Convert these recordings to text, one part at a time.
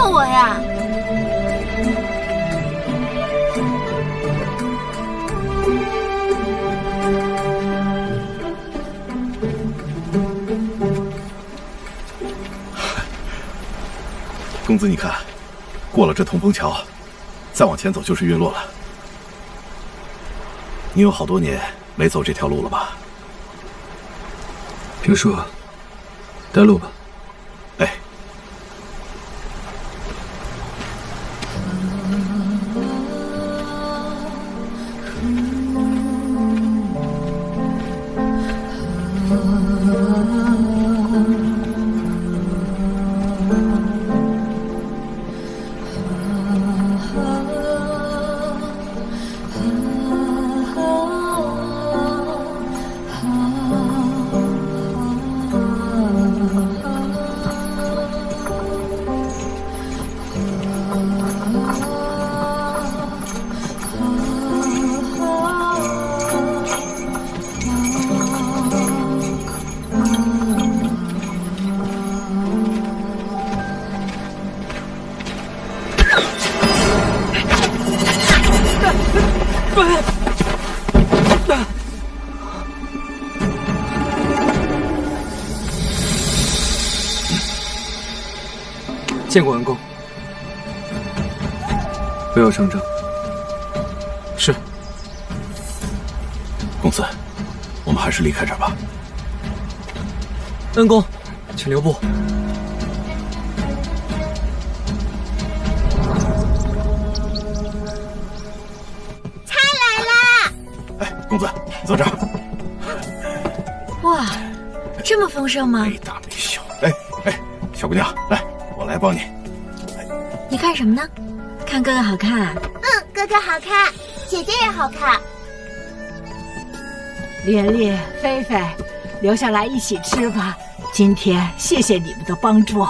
救我呀！公子，你看，过了这同风桥，再往前走就是月落了。你有好多年没走这条路了吧？平叔，带路吧。哎。见过恩公，不要声张。是。公子，我们还是离开这儿吧。恩公，请留步。菜来啦！哎，公子，坐这儿。哇，这么丰盛吗？没大没小。哎，小姑娘，来，我来帮你。你看什么呢？看哥哥好看啊。哥哥好看，姐姐也好看。琳琳、菲菲，留下来一起吃吧。今天谢谢你们的帮助。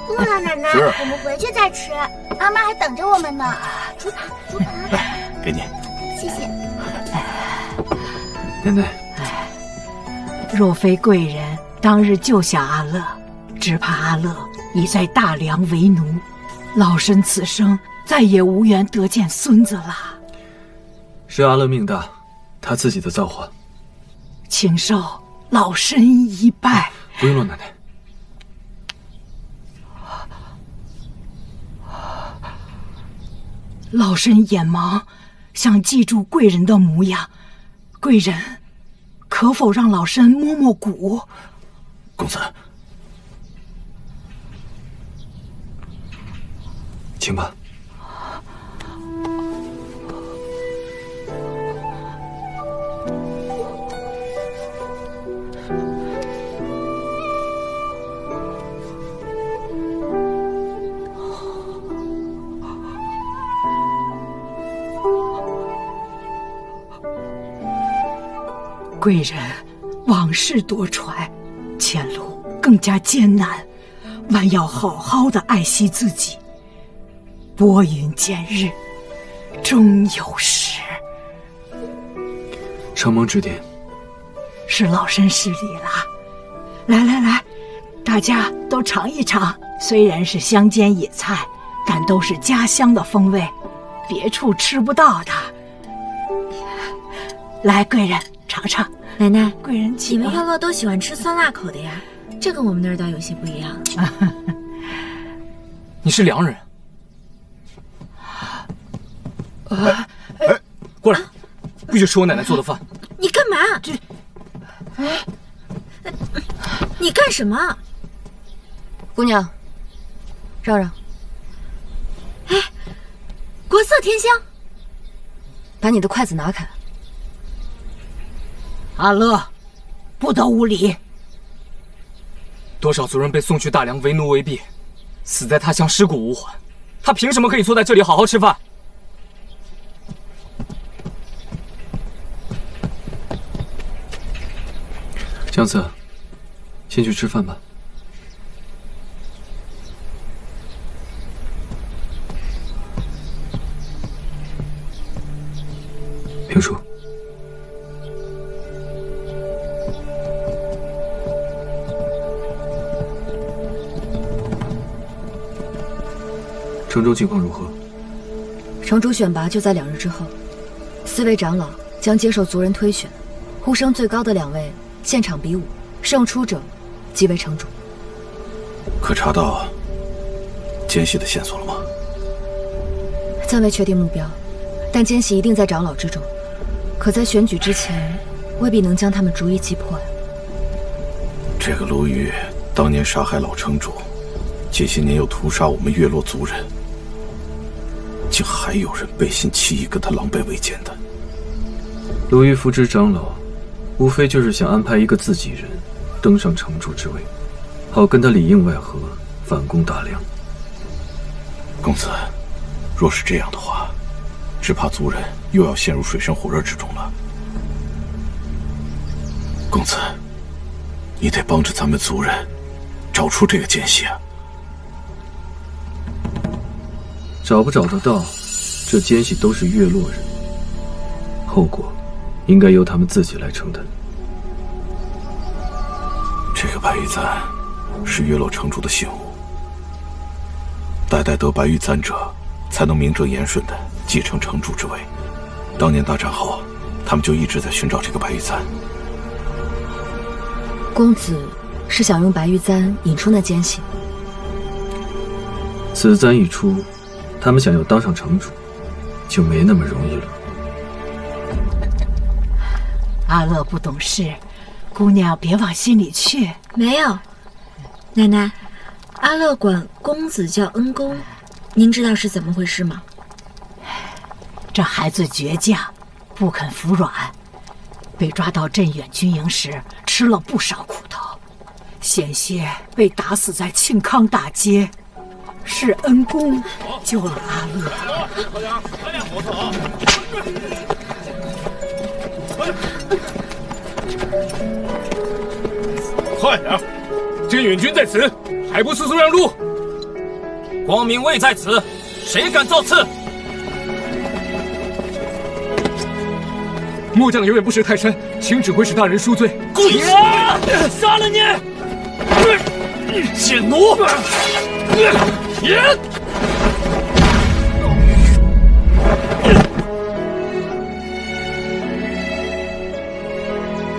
不了，奶奶，我们回去再吃。妈妈还等着我们呢。竹盘，来，给你。谢谢。奶奶，若非贵人当日救下阿乐，只怕阿乐已在大梁为奴，老身此生再也无缘得见孙子了。是阿乐命大，他自己的造化。请受老身一拜。不用了，奶奶。老身眼盲，想记住贵人的模样。贵人，可否让老身摸摸骨？公子，请吧。贵人，往事多舛，前路更加艰难，万要好好的爱惜自己。拨云见日，终有时。承蒙指点。是老身失礼了。来，大家都尝一尝，虽然是乡间野菜，但都是家乡的风味，别处吃不到的。来，贵人尝尝。奶奶，贵人请。你们药酪都喜欢吃酸辣口的呀，这跟我们那儿倒有些不一样。你是良人。过来，不许吃我奶奶做的饭。你干嘛？你干什么？姑娘，让让。哎，国色天香。把你的筷子拿开。阿乐，不得无礼！多少族人被送去大梁为奴为婢，死在他乡尸骨无还，他凭什么可以坐在这里好好吃饭？江子，先去吃饭吧。平叔。城中情况如何？城主选拔就在2日之后，4位长老将接受族人推选，呼声最高的2位现场比武，胜出者即为城主。可查到奸细的线索了吗？暂未确定目标，但奸细一定在长老之中。可在选举之前，未必能将他们逐一击破呀。这个卢玉当年杀害老城主，近些年又屠杀我们月落族人，竟还有人背信弃义，跟他狼狈为奸的。卢玉扶植长老，无非就是想安排一个自己人登上城主之位，好跟他里应外合，反攻大梁。公子，若是这样的话，只怕族人又要陷入水深火热之中了。公子，你得帮着咱们族人找出这个奸细啊！找不找得到，这奸细都是月落人，后果应该由他们自己来承担。这个白玉簪是月落城主的信物，代代得白玉簪者，才能名正言顺地继承城主之位。当年大战后，他们就一直在寻找这个白玉簪。公子是想用白玉簪引出那奸细？此簪一出，他们想要当上城主，就没那么容易了。阿乐不懂事，姑娘别往心里去。没有，奶奶，阿乐管公子叫恩公，您知道是怎么回事吗？这孩子倔强，不肯服软，被抓到镇远军营时吃了不少苦头，险些被打死在庆康大街。是恩公救了阿乐。快点！镇远军在此，还不速速让路！光明卫在此，谁敢造次？末将有眼不识泰山，请指挥使大人恕罪。跪下！杀了你！贱奴！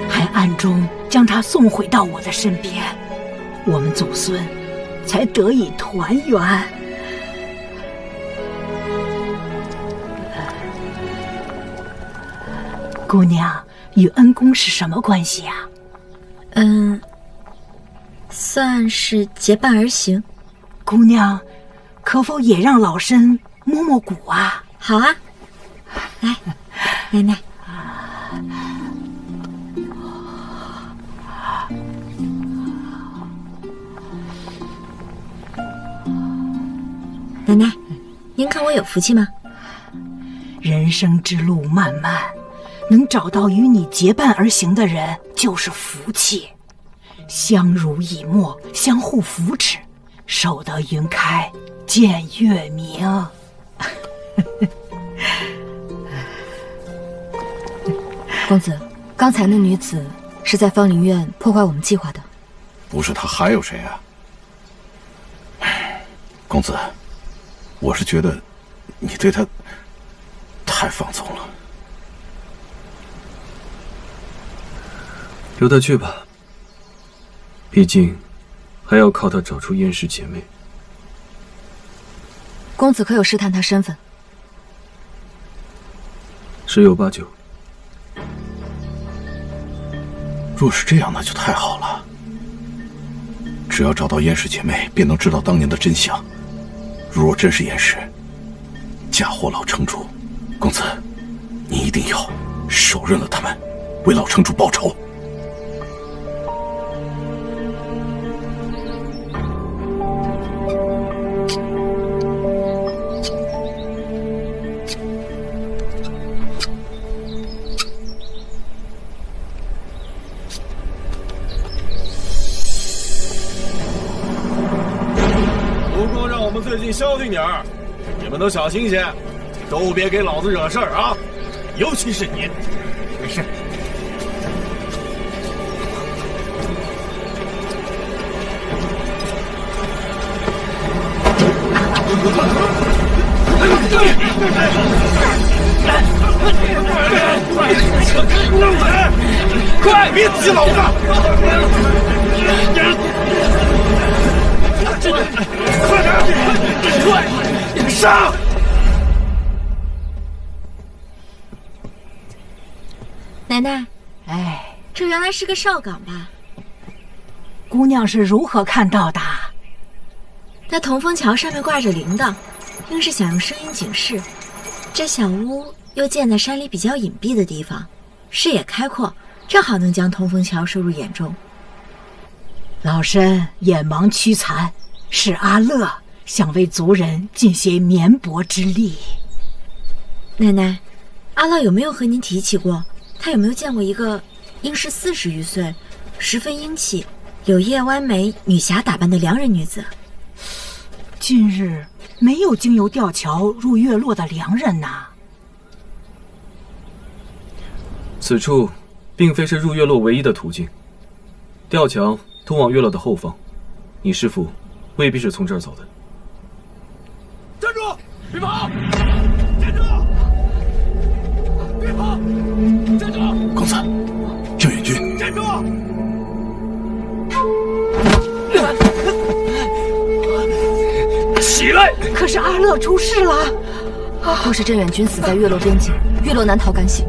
还暗中将他送回到我的身边，我们祖孙才得以团圆。姑娘与恩公是什么关系呀？算是结伴而行。姑娘，可否也让老身摸摸骨啊？好啊，来，奶奶。奶奶，您看我有福气吗？人生之路漫漫，能找到与你结伴而行的人就是福气。相濡以沫，相互扶持，守得云开见月明。公子，刚才那女子是在芳林院破坏我们计划的。不是他还有谁啊？公子，我是觉得你对他太放纵了。留他去吧，毕竟还要靠他找出燕氏姐妹。公子可有试探他身份？十有八九。若是这样，那就太好了。只要找到燕氏姐妹，便能知道当年的真相。如若真是燕氏嫁祸老城主，公子，你一定要手刃了他们，为老城主报仇。最近消停点儿，你们都小心些，都别给老子惹事儿啊！尤其是你。没事。快，别急老子！快点，快上！奶奶，哎，这原来是个哨岗吧？姑娘是如何看到的？那铜风桥上面挂着铃铛，应是想用声音警示。这小屋又建在山里比较隐蔽的地方，视野开阔，正好能将铜风桥收入眼中。老身眼盲躯残，是阿乐想为族人尽些绵薄之力。奶奶，阿乐有没有和您提起过？他有没有见过一个应是40余岁，十分英气、柳叶弯眉、女侠打扮的良人女子？近日没有经由吊桥入月落的良人呐。此处并非是入月落唯一的途径，吊桥通往月落的后方，你师父未必是从这儿走的。站住！别跑！站住！别跑！站住！公子，郑远君，站住！起来！可是阿乐出事了。若是镇远君死在月落边境，月落难逃干系。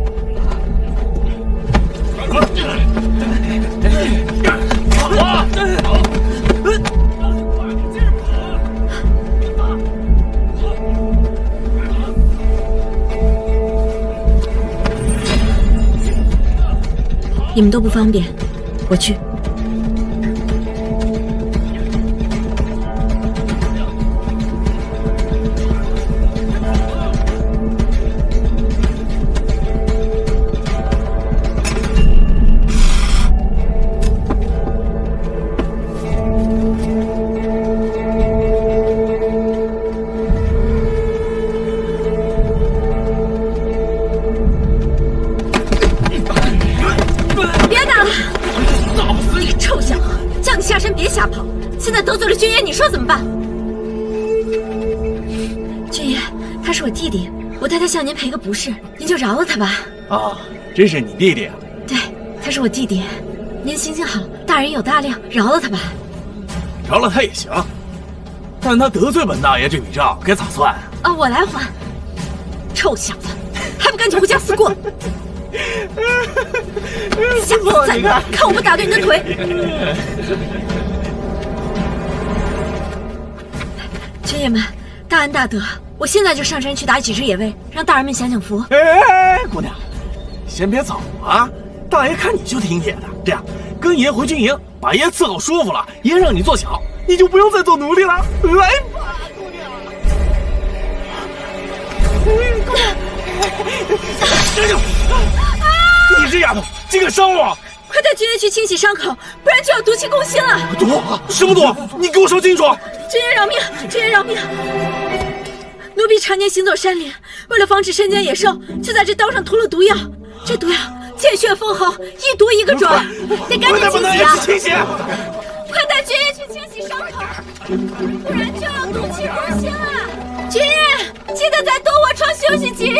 你们都不方便，我去。现在得罪了君爷，你说怎么办？君爷，他是我弟弟，我代他向您赔个不是，您就饶了他吧。啊，真是你弟弟啊？对，他是我弟弟，您行行好，大人有大量，饶了他吧。饶了他也行，但他得罪本大爷这笔账该咋算？啊，我来还。臭小子，还不赶紧回家死过！下次再来，看我不打断你的腿！军爷们，大恩大德，我现在就上山去打几只野味，让大人们享享福。哎，姑娘，先别走啊！大爷看你就挺铁的，这样跟爷回军营，把爷伺候舒服了，爷让你做小，你就不用再做奴隶了。来吧，姑娘。姑娘，站住！你这丫头，竟敢伤我！快带军爷去清洗伤口，不然就要毒气攻心了。毒？什么毒？你给我说清楚！军爷饶命！军爷饶命！奴婢常年行走山林，为了防止山间野兽，就在这刀上涂了毒药。这毒药见血封喉，一毒一个准，得赶紧清洗啊！快带军爷去清洗伤口，不然就要毒气攻心了。军爷，记得再多卧床休息几日。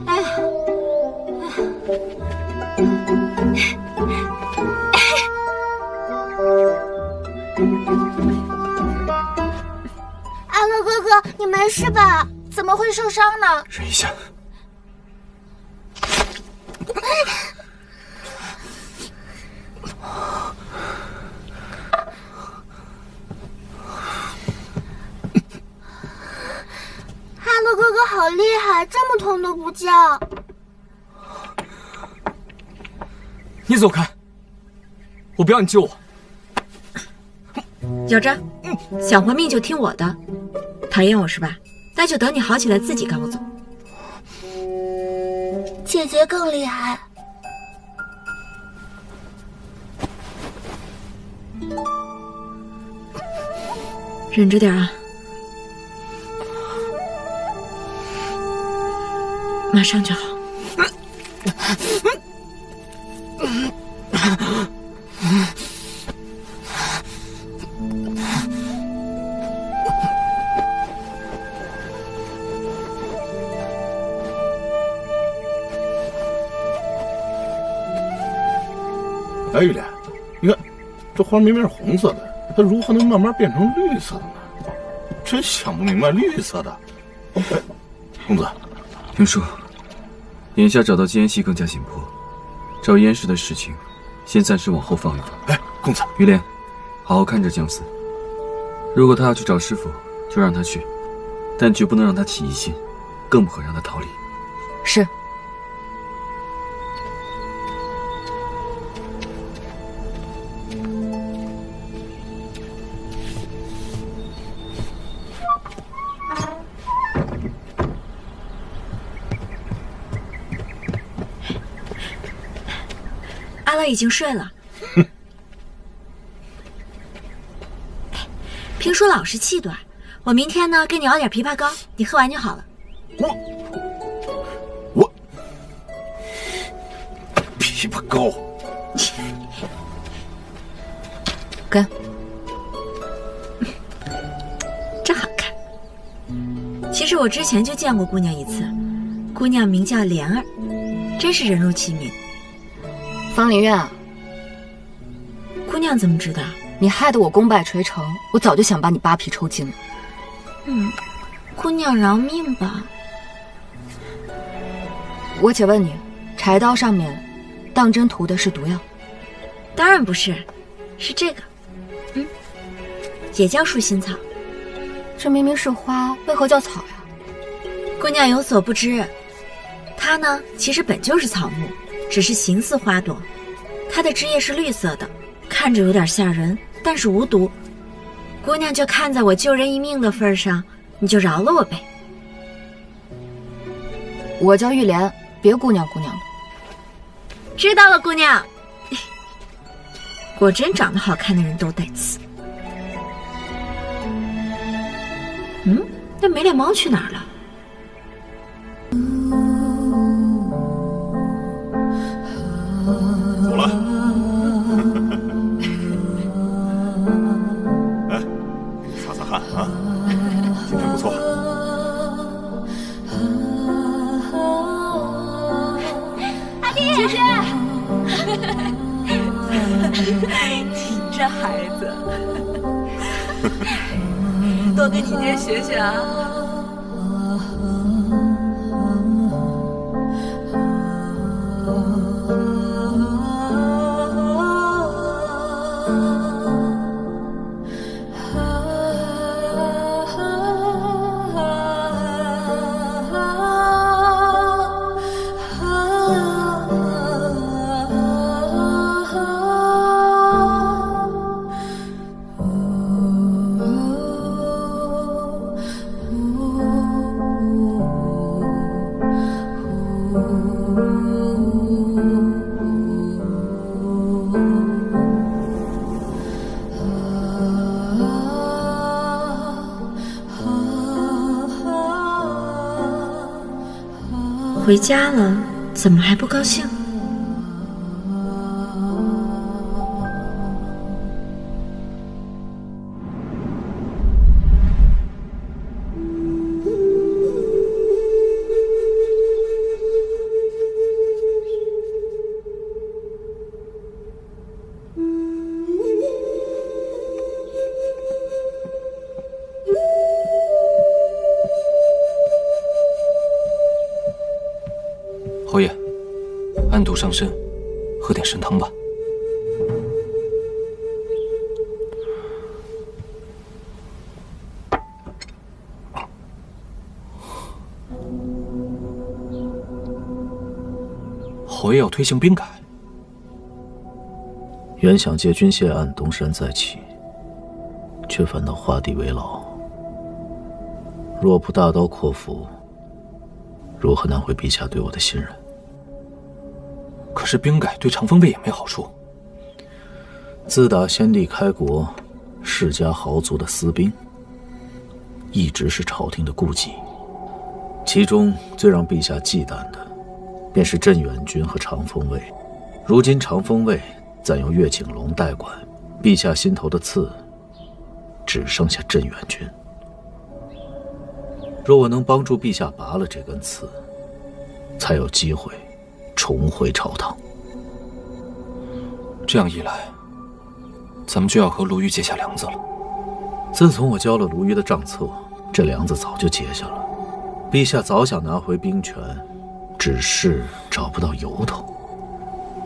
哎。阿乐哥哥，你没事吧？怎么会受伤呢？忍一下。阿乐哥哥好厉害，这么痛都不叫。你走开！我不要你救我。有着，想活命就听我的。讨厌我是吧？那就等你好起来自己赶我走。姐姐更厉害。忍着点啊，马上就好。了，玉莲？你看，这花明明是红色的，它如何能慢慢变成绿色的呢？真想不明白，绿色的。哎，公子，听说，眼下找到奸细更加紧迫，找燕氏的事情，先暂时往后放一放。哎，公子，玉莲，好好看着姜思。如果他要去找师傅，就让他去，但绝不能让他起疑心，更不可让他逃离。是。阿乐已经睡了。评书老是气短，我明天呢给你熬点枇杷膏，你喝完就好了。我枇杷膏，跟，真好看。其实我之前就见过姑娘一次，姑娘名叫莲儿，真是人如其名。方林月啊，姑娘怎么知道？你害得我功败垂成，我早就想把你扒皮抽筋了。姑娘饶命吧。我且问你，柴刀上面当真涂的是毒药？当然不是，是这个，也叫树心草。这明明是花，为何叫草呀？姑娘有所不知，它呢其实本就是草木，只是形似花朵。它的枝叶是绿色的，看着有点吓人，但是无毒。姑娘就看在我救人一命的份上，你就饶了我呗。我叫玉莲，别姑娘姑娘的。知道了，姑娘。果真长得好看的人都带刺。那没脸猫去哪儿了？走了。哎，擦擦汗啊，今天不错。阿弟，姐姐，你这孩子，多跟你爹学学啊。回家了，怎么还不高兴？侯爷，暗毒伤身，喝点参汤吧。侯爷要推行兵改，原想借军械案东山再起，却反倒画地为牢。若不大刀阔斧，如何难回陛下对我的信任？可是兵改对长风卫也没好处。自打先帝开国，世家豪族的私兵，一直是朝廷的顾忌。其中最让陛下忌惮的，便是镇远军和长风卫。如今长风卫暂由岳景龙代管，陛下心头的刺，只剩下镇远军。若我能帮助陛下拔了这根刺，才有机会重回朝堂。这样一来，咱们就要和卢瑜结下梁子了。自从我交了卢瑜的账册，这梁子早就结下了。陛下早想拿回兵权，只是找不到由头。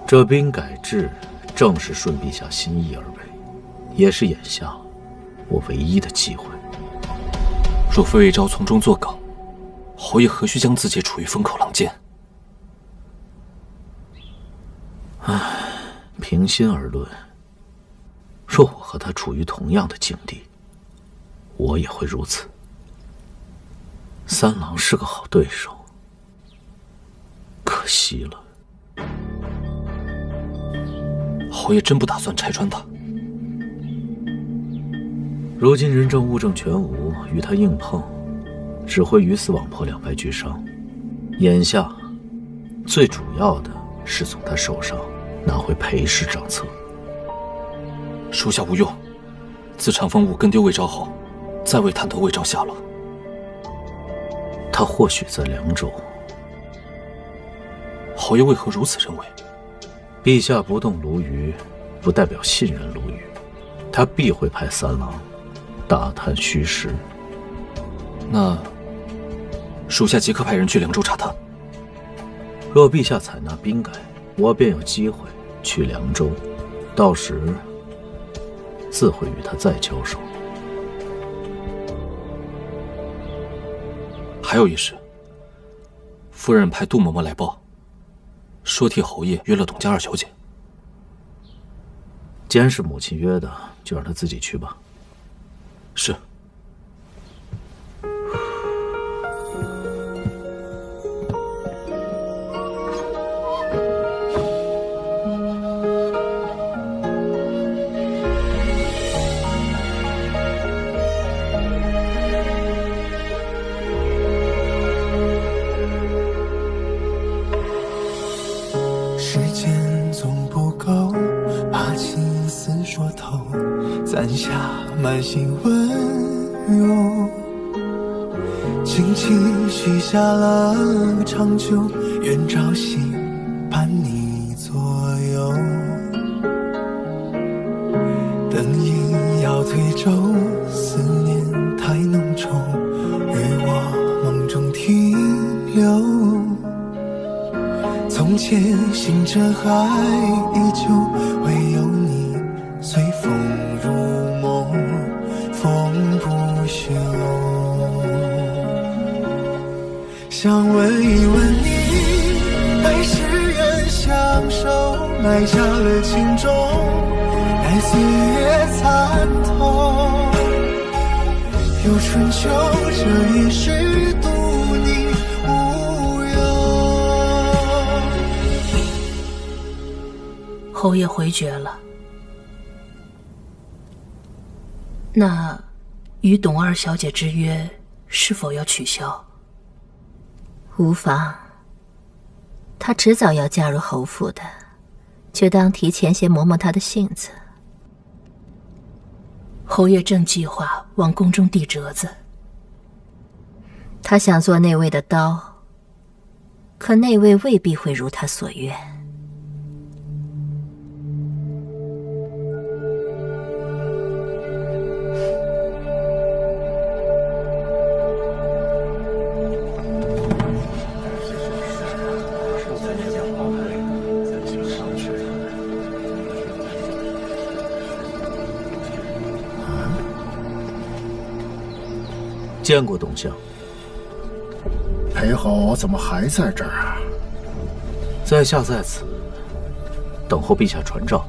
这兵改制正是顺陛下心意而为，也是眼下我唯一的机会。若非魏昭从中作梗，侯爷何须将自己处于风口浪尖？平心而论，若我和他处于同样的境地，我也会如此。三郎是个好对手，可惜了。侯爷真不打算拆穿他？如今人证物证全无，与他硬碰，只会鱼死网破，两败俱伤。眼下，最主要的是从他手上拿回裴氏账册。属下无用。自长风雾跟丢魏昭后，再未探透魏昭下落。他或许在凉州。侯爷为何如此认为？陛下不动卢瑜，不代表信任卢瑜，他必会派三郎打探虚实。那属下即刻派人去凉州查探。若陛下采纳兵改，我便有机会去凉州，到时自会与他再交手。还有一事，夫人派杜嬷嬷来报，说替侯爷约了董家二小姐。既然是母亲约的，就让她自己去吧。是。攒下满心温柔，轻轻许下了长久，愿朝夕伴你左右。灯影要推舟，思念太浓稠，于我梦中停留。从前星辰还依旧，唯有你随风如梦，风不休。想问一问你，来世愿相守，埋下了情种，待岁月参透。有春秋，这一世独你无忧。侯爷回绝了。那与董二小姐之约是否要取消？无妨，她迟早要嫁入侯府的，就当提前先磨磨她的性子。侯爷正计划往宫中递折子。他想做内卫的刀，可内卫未必会如他所愿。见过董相。裴侯怎么还在这儿啊？在下在此，等候陛下传召，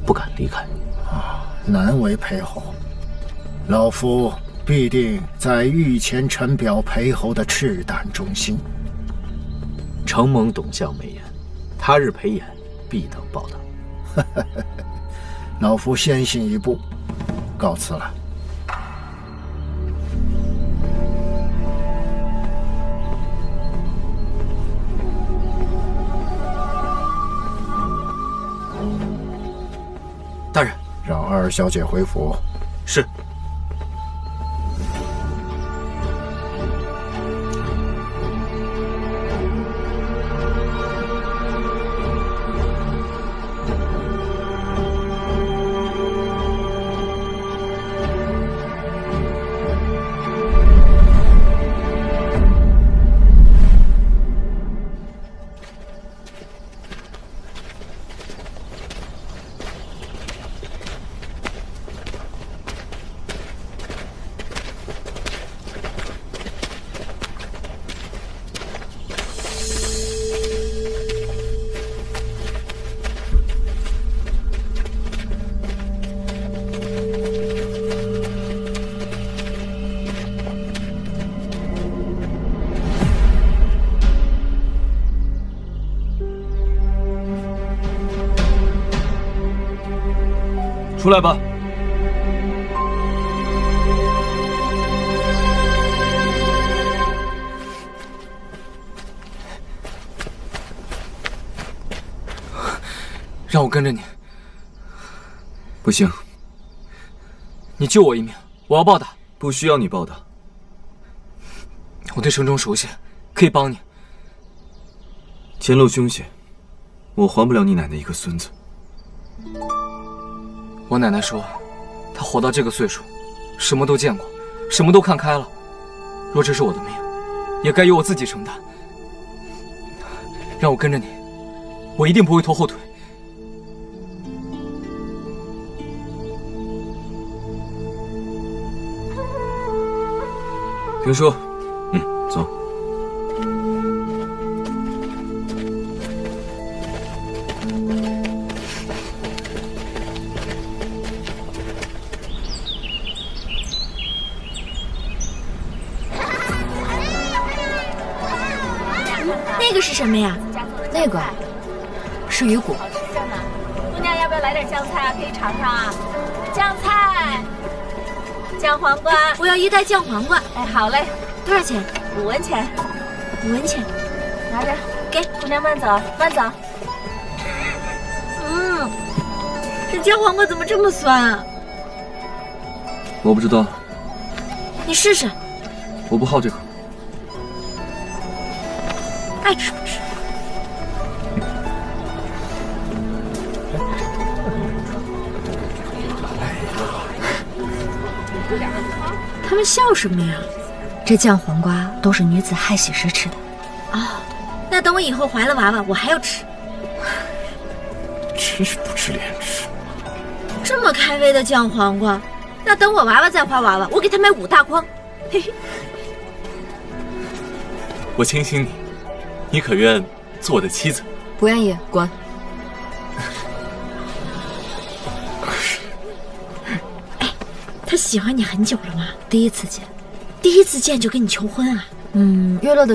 不敢离开。啊，难为裴侯，老夫必定在御前陈表裴侯的赤胆忠心。承蒙董相美言，他日裴演必当报答。老夫先行一步，告辞了。大人，让二小姐回府。是。出来吧。让我跟着你。不行。你救我一命，我要报答。不需要你报答。我对城中熟悉，可以帮你。前路凶险，我还不了你奶奶一个孙子。我奶奶说，她活到这个岁数，什么都见过，什么都看开了。若这是我的命，也该由我自己承担。让我跟着你，我一定不会拖后腿。评书，走。那个是什么呀？那个是鱼骨。姑娘要不要来点酱菜啊？可以尝尝啊。酱菜，酱黄瓜，我要一袋酱黄瓜。哎，好嘞，多少钱？5文钱。5文钱，拿着，给姑娘慢走，慢走。这酱黄瓜怎么这么酸啊？我不知道。你试试。我不好这口。爱吃不吃。他们笑什么呀？这酱黄瓜都是女子害喜时吃的。哦，那等我以后怀了娃娃，我还要吃。真是不知廉耻。这么开胃的酱黄瓜，那等我娃娃再怀娃娃，我给他买5大筐。嘿嘿。我倾心你，你可愿做我的妻子？不愿意，滚！他喜欢你很久了吗？第一次见。第一次见就跟你求婚啊？月落的